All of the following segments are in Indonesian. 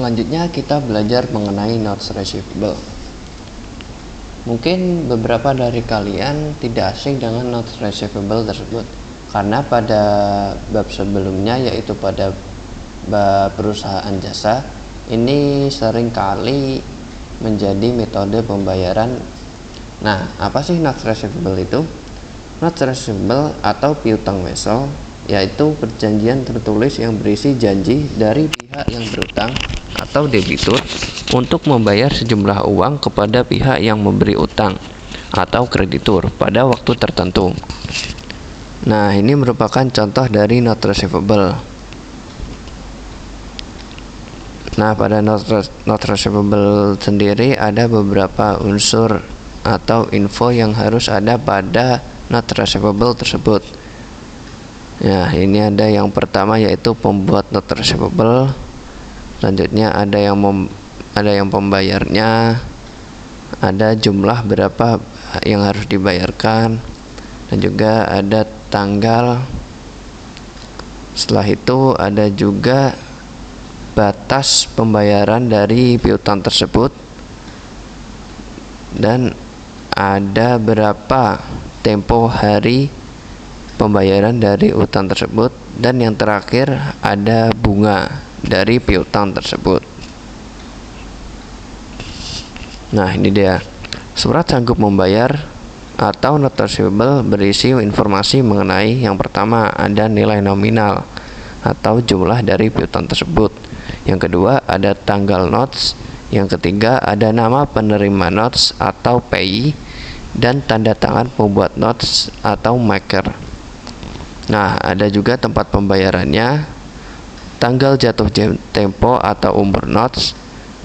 selanjutnya kita belajar mengenai notes receivable. Mungkin beberapa dari kalian tidak asing dengan notes receivable tersebut, karena pada bab sebelumnya, yaitu pada bab perusahaan jasa, ini seringkali menjadi metode pembayaran. Nah, apa sih notes receivable itu? Notes receivable atau piutang wesel yaitu perjanjian tertulis yang berisi janji dari pihak yang berutang atau debitur untuk membayar sejumlah uang kepada pihak yang memberi utang atau kreditur pada waktu tertentu. Nah, ini merupakan contoh dari note receivable. Nah, pada note receivable sendiri ada beberapa unsur atau info yang harus ada pada note receivable tersebut. Ya, ini ada yang pertama yaitu pembuat note receivable. Selanjutnya ada yang pembayarnya, ada jumlah berapa yang harus dibayarkan, dan juga ada tanggal. Setelah itu ada juga batas pembayaran dari piutang tersebut, dan ada berapa tempo hari pembayaran dari utang tersebut, dan yang terakhir ada bunga dari piutang tersebut. Nah, ini dia surat sanggup membayar atau note receivable berisi informasi mengenai yang pertama ada nilai nominal atau jumlah dari piutang tersebut, yang kedua ada tanggal notes, yang ketiga ada nama penerima notes atau payee, dan tanda tangan pembuat notes atau maker. Nah, ada juga tempat pembayarannya, tanggal jatuh tempo atau umur notes,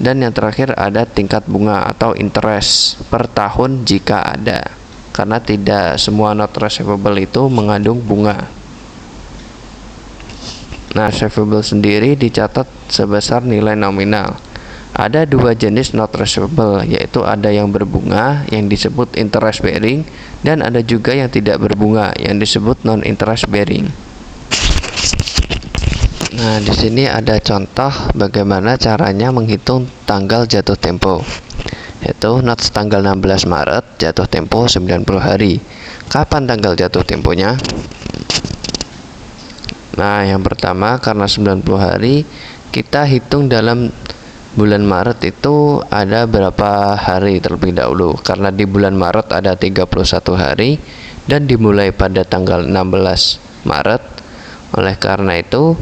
dan yang terakhir ada tingkat bunga atau interest per tahun jika ada, karena tidak semua note receivable itu mengandung bunga. Nah, receivable sendiri dicatat sebesar nilai nominal. Ada dua jenis note receivable, yaitu ada yang berbunga yang disebut interest bearing, dan ada juga yang tidak berbunga yang disebut non interest bearing. Nah, di sini ada contoh bagaimana caranya menghitung tanggal jatuh tempo. Yaitu notes tanggal 16 Maret, jatuh tempo 90 hari. Kapan tanggal jatuh temponya? Nah, yang pertama karena 90 hari, kita hitung dalam bulan Maret itu ada berapa hari terlebih dahulu, karena di bulan Maret ada 31 hari dan dimulai pada tanggal 16 Maret. Oleh karena itu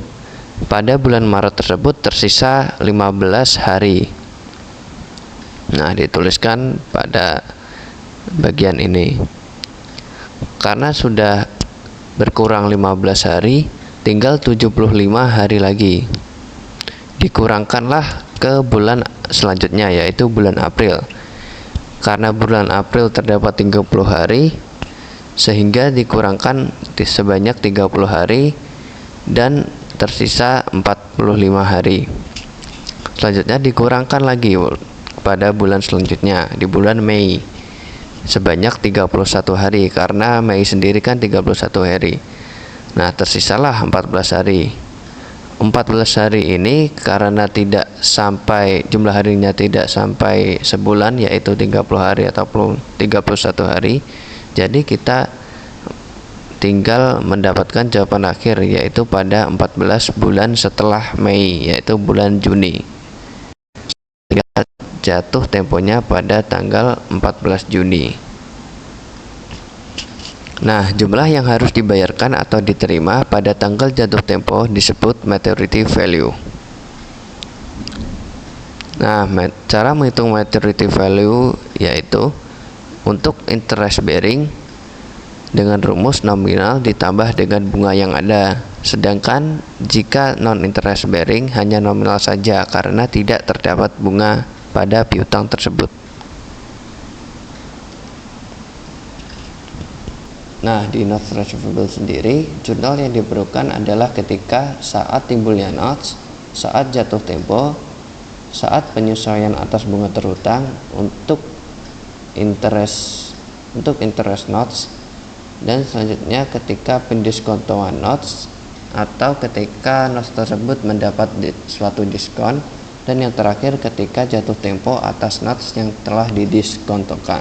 pada bulan Maret tersebut tersisa 15 hari. Nah, dituliskan pada bagian ini. Karena sudah berkurang 15 hari, tinggal 75 hari lagi. Dikurangkanlah ke bulan selanjutnya, yaitu bulan April. Karena bulan April terdapat 30 hari, sehingga dikurangkan sebanyak 30 hari dan tersisa 45 hari. Selanjutnya dikurangkan lagi pada bulan selanjutnya, di bulan Mei, sebanyak 31 hari, karena Mei sendiri kan 31 hari. Nah, tersisalah 14 hari. 14 hari ini karena tidak sampai, jumlah harinya tidak sampai sebulan, yaitu 30 hari ataupun 31 hari. Jadi kita tinggal mendapatkan jawaban akhir, yaitu pada 14 bulan setelah Mei, yaitu bulan Juni. Sehingga jatuh temponya pada tanggal 14 Juni. Nah, jumlah yang harus dibayarkan atau diterima pada tanggal jatuh tempo disebut maturity value. Nah, cara menghitung maturity value yaitu untuk interest bearing dengan rumus nominal ditambah dengan bunga yang ada. Sedangkan jika non interest bearing hanya nominal saja karena tidak terdapat bunga pada piutang tersebut. Nah, di notes receivable sendiri, jurnal yang diperlukan adalah ketika saat timbulnya notes, saat jatuh tempo, saat penyesuaian atas bunga terhutang untuk interest notes, dan selanjutnya ketika pendiskontoan notes atau ketika notes tersebut mendapat suatu diskon Dan yang terakhir ketika jatuh tempo atas notes yang telah didiskontokan.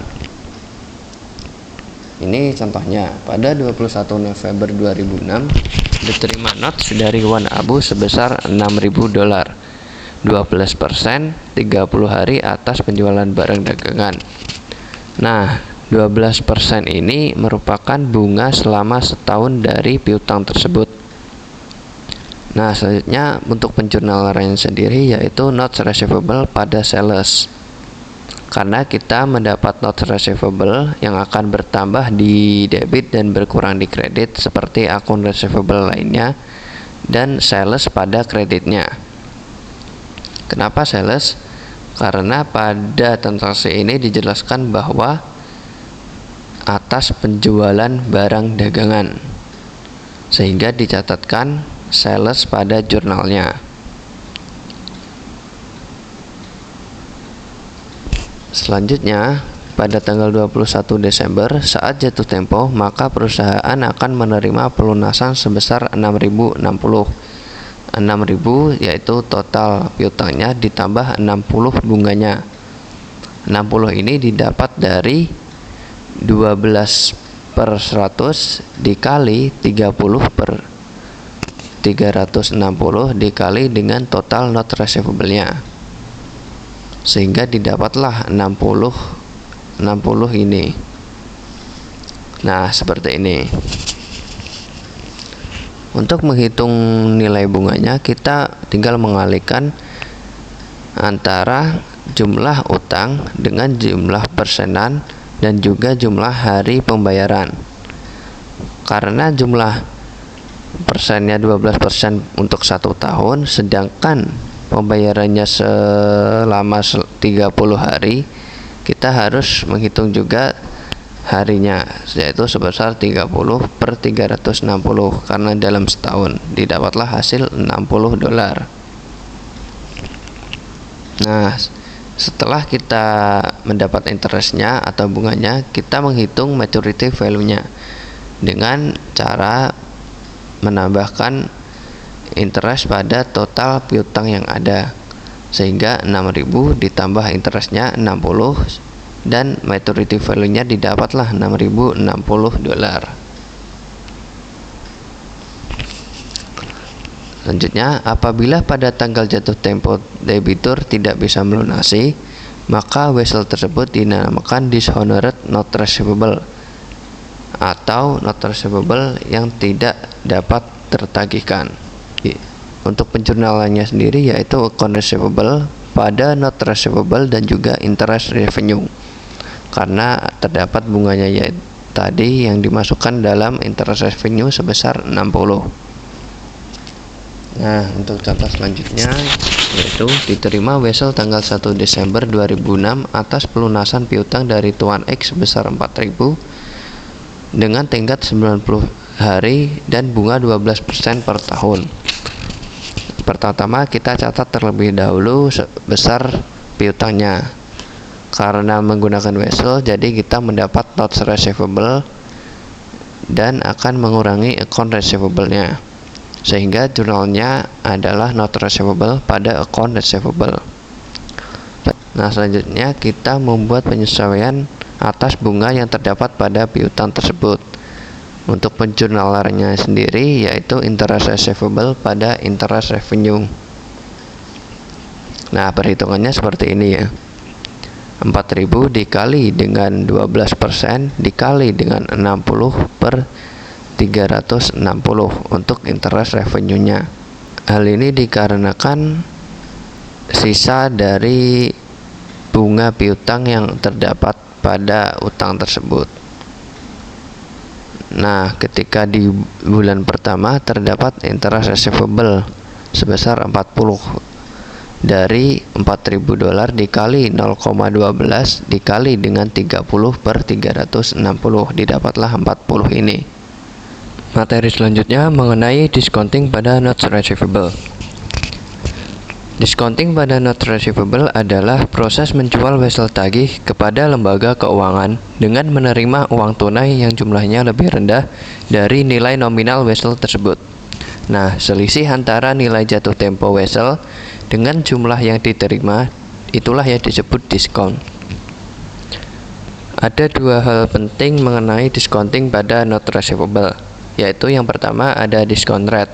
Ini contohnya, pada 21 November 2006 diterima notes dari One Abu sebesar $6.000, 12% 30 hari atas penjualan barang dagangan. Nah, 12% ini merupakan bunga selama setahun dari piutang tersebut. Nah, selanjutnya untuk penjurnalannya sendiri yaitu notes receivable pada sales. Karena kita mendapat notes receivable yang akan bertambah di debit dan berkurang di kredit seperti akun receivable lainnya dan sales pada kreditnya. Kenapa sales? Karena pada transaksi ini dijelaskan bahwa atas penjualan barang dagangan, sehingga dicatatkan sales pada jurnalnya. Selanjutnya, pada tanggal 21 Desember saat jatuh tempo, maka perusahaan akan menerima pelunasan sebesar 6.060. 6.000 yaitu total piutangnya ditambah 60 bunganya. 60 ini didapat dari 12/100 dikali 30 per 360 dikali dengan total note receivable-nya, sehingga didapatlah 60 ini. Nah, seperti ini. Untuk menghitung nilai bunganya, kita tinggal mengalihkan antara jumlah utang dengan jumlah persenan dan juga jumlah hari pembayaran. Karena jumlah persennya 12% untuk 1 tahun, sedangkan pembayarannya selama 30 hari, kita harus menghitung juga harinya, yaitu sebesar 30 per 360, karena dalam setahun didapatlah hasil $60. Nah, setelah kita mendapat interestnya atau bunganya, kita menghitung maturity value-nya dengan cara menambahkan interest pada total piutang yang ada, sehingga 6.000 ditambah interestnya 60 dan maturity value-nya didapatlah $6.060. Selanjutnya, apabila pada tanggal jatuh tempo debitur tidak bisa melunasi, maka vessel tersebut dinamakan dishonored note receivable atau note receivable yang tidak dapat tertagihkan. Untuk penjurnalannya sendiri yaitu account receivable pada note receivable dan juga interest revenue, karena terdapat bunganya yaitu tadi yang dimasukkan dalam interest revenue sebesar 60. Nah, untuk contoh selanjutnya yaitu diterima vessel tanggal 1 Desember 2006 atas pelunasan piutang dari Tuan X sebesar 4.000 dengan tenggat 90 hari dan bunga 12% per tahun. Pertama, kita catat terlebih dahulu sebesar piutangnya. Karena menggunakan vessel, jadi kita mendapat notes receivable dan akan mengurangi account receivable-nya, sehingga jurnalnya adalah note receivable pada account receivable. Nah, selanjutnya kita membuat penyesuaian atas bunga yang terdapat pada piutang tersebut. Untuk penjurnalannya sendiri yaitu interest receivable pada interest revenue. Nah, perhitungannya seperti ini ya. 4.000 dikali dengan 12% dikali dengan 60 per 360 untuk interest revenue-nya. Hal ini dikarenakan sisa dari bunga piutang yang terdapat pada utang tersebut. Nah, ketika di bulan pertama terdapat interest receivable sebesar 40 dari $4.000 dikali 0,12 dikali dengan 30 per 360 didapatlah 40 ini. Materi selanjutnya mengenai discounting pada notes receivable. Discounting pada note receivable adalah proses menjual vessel tagih kepada lembaga keuangan dengan menerima uang tunai yang jumlahnya lebih rendah dari nilai nominal vessel tersebut. Nah, selisih antara nilai jatuh tempo vessel dengan jumlah yang diterima, itulah yang disebut diskon. Ada dua hal penting mengenai discounting pada note receivable, yaitu yang pertama ada discount rate,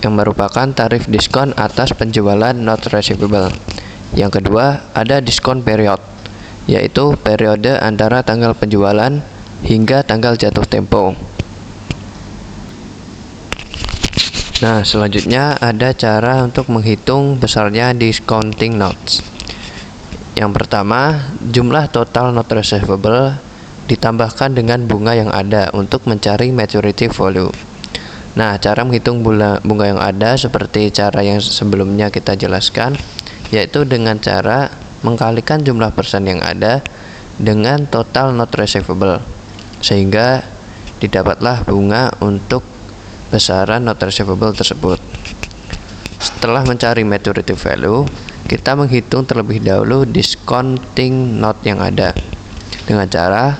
yang merupakan tarif diskon atas penjualan note receivable. Yang kedua ada diskon period, yaitu periode antara tanggal penjualan hingga tanggal jatuh tempo. Nah, selanjutnya ada cara untuk menghitung besarnya discounting notes. Yang pertama, jumlah total note receivable ditambahkan dengan bunga yang ada untuk mencari maturity value. Nah, cara menghitung bunga yang ada seperti cara yang sebelumnya kita jelaskan, yaitu dengan cara mengkalikan jumlah persen yang ada dengan total note receivable, sehingga didapatlah bunga untuk besaran note receivable tersebut. Setelah mencari maturity value, kita menghitung terlebih dahulu discounting note yang ada dengan cara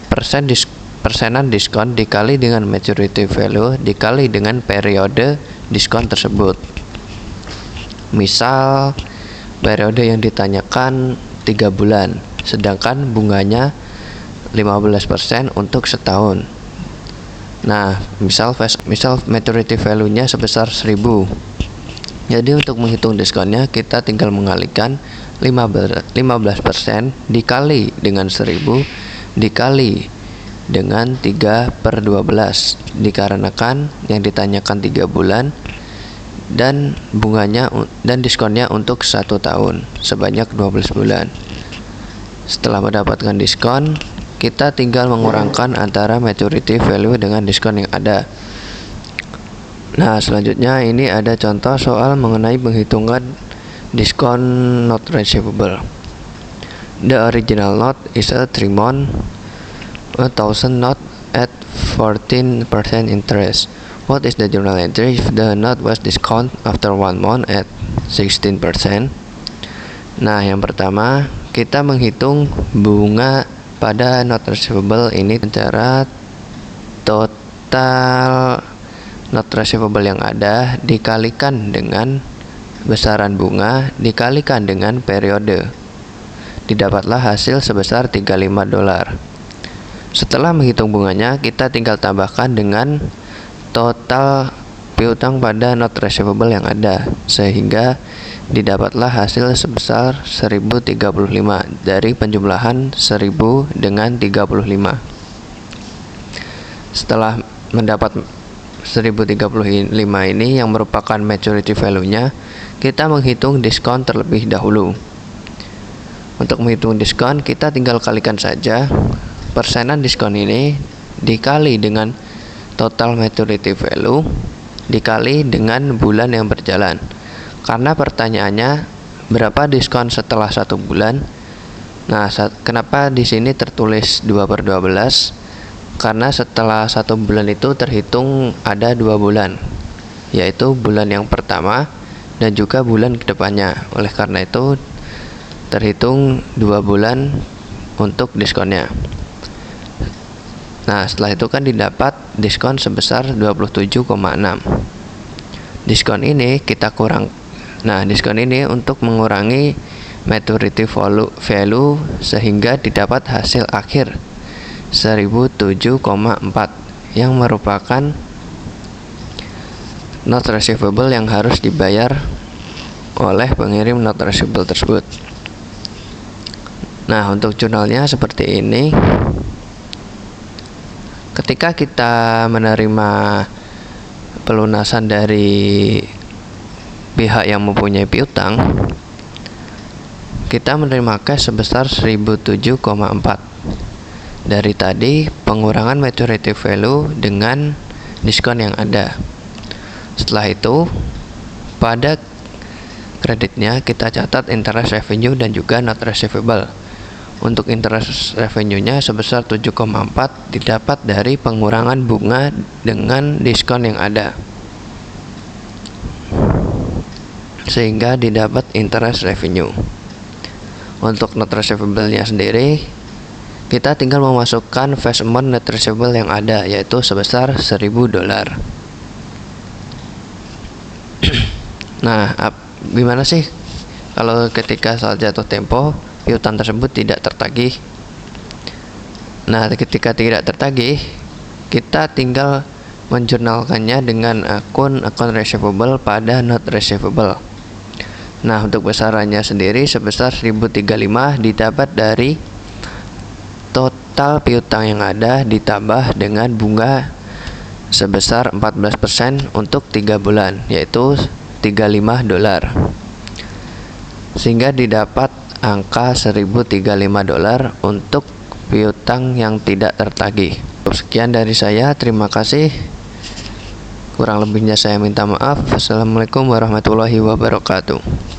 persenan diskon dikali dengan maturity value dikali dengan periode diskon tersebut. Misal periode yang ditanyakan 3 bulan, sedangkan bunganya 15% untuk setahun. Nah, misal maturity value-nya sebesar 1000. Jadi untuk menghitung diskonnya kita tinggal mengalihkan 15% dikali dengan 1000 dikali dengan 3/12, dikarenakan yang ditanyakan 3 bulan dan bunganya dan diskonnya untuk 1 tahun sebanyak 12 bulan. Setelah mendapatkan diskon, kita tinggal mengurangkan antara maturity value dengan diskon yang ada. Nah, selanjutnya ini ada contoh soal mengenai penghitungan diskon note receivable. The original note is a 3-month 1,000 note at 14% interest. What is the journal entry if the note was discount after 1 month at 16%? Nah, yang pertama kita menghitung bunga pada note receivable ini secara total note receivable yang ada dikalikan dengan besaran bunga dikalikan dengan periode. Didapatlah hasil sebesar $35. Setelah menghitung bunganya, kita tinggal tambahkan dengan total piutang pada note receivable yang ada, sehingga didapatlah hasil sebesar 1035 dari penjumlahan 1000 dengan 35. Setelah mendapat 1035 ini yang merupakan maturity value-nya, kita menghitung diskon terlebih dahulu. Untuk menghitung diskon, kita tinggal kalikan saja persenan diskon ini dikali dengan total maturity value dikali dengan bulan yang berjalan. Karena pertanyaannya berapa diskon setelah 1 bulan? Nah, kenapa di sini tertulis 2/12? Karena setelah 1 bulan itu terhitung ada 2 bulan, yaitu bulan yang pertama dan juga bulan kedepannya. Oleh karena itu terhitung 2 bulan untuk diskonnya. Nah, setelah itu kan didapat diskon sebesar 27,6. Diskon ini kita kurang. Nah, diskon ini untuk mengurangi maturity value sehingga didapat hasil akhir 1007,4 yang merupakan note receivable yang harus dibayar oleh pengirim note receivable tersebut. Nah, untuk jurnalnya seperti ini. Ketika kita menerima pelunasan dari pihak yang mempunyai piutang, kita menerima cash sebesar 1007,4. Dari tadi pengurangan maturity value dengan diskon yang ada. Setelah itu pada kreditnya kita catat interest revenue dan juga note receivable. Untuk interest revenue-nya sebesar 7,4 didapat dari pengurangan bunga dengan diskon yang ada, sehingga didapat interest revenue. Untuk note receivable-nya sendiri, kita tinggal memasukkan face amount net receivable yang ada, yaitu sebesar $1000. Nah, gimana sih kalau ketika saat jatuh tempo piutang tersebut tidak tertagih? Nah, ketika tidak tertagih, kita tinggal menjurnalkannya dengan akun receivable pada not receivable. Nah, untuk besarannya sendiri sebesar 1035 didapat dari total piutang yang ada ditambah dengan bunga sebesar 14% untuk 3 bulan, yaitu $35. Sehingga didapat angka $1035 untuk piutang yang tidak tertagih. Sekian dari saya, terima kasih. Kurang lebihnya saya minta maaf. Assalamualaikum warahmatullahi wabarakatuh.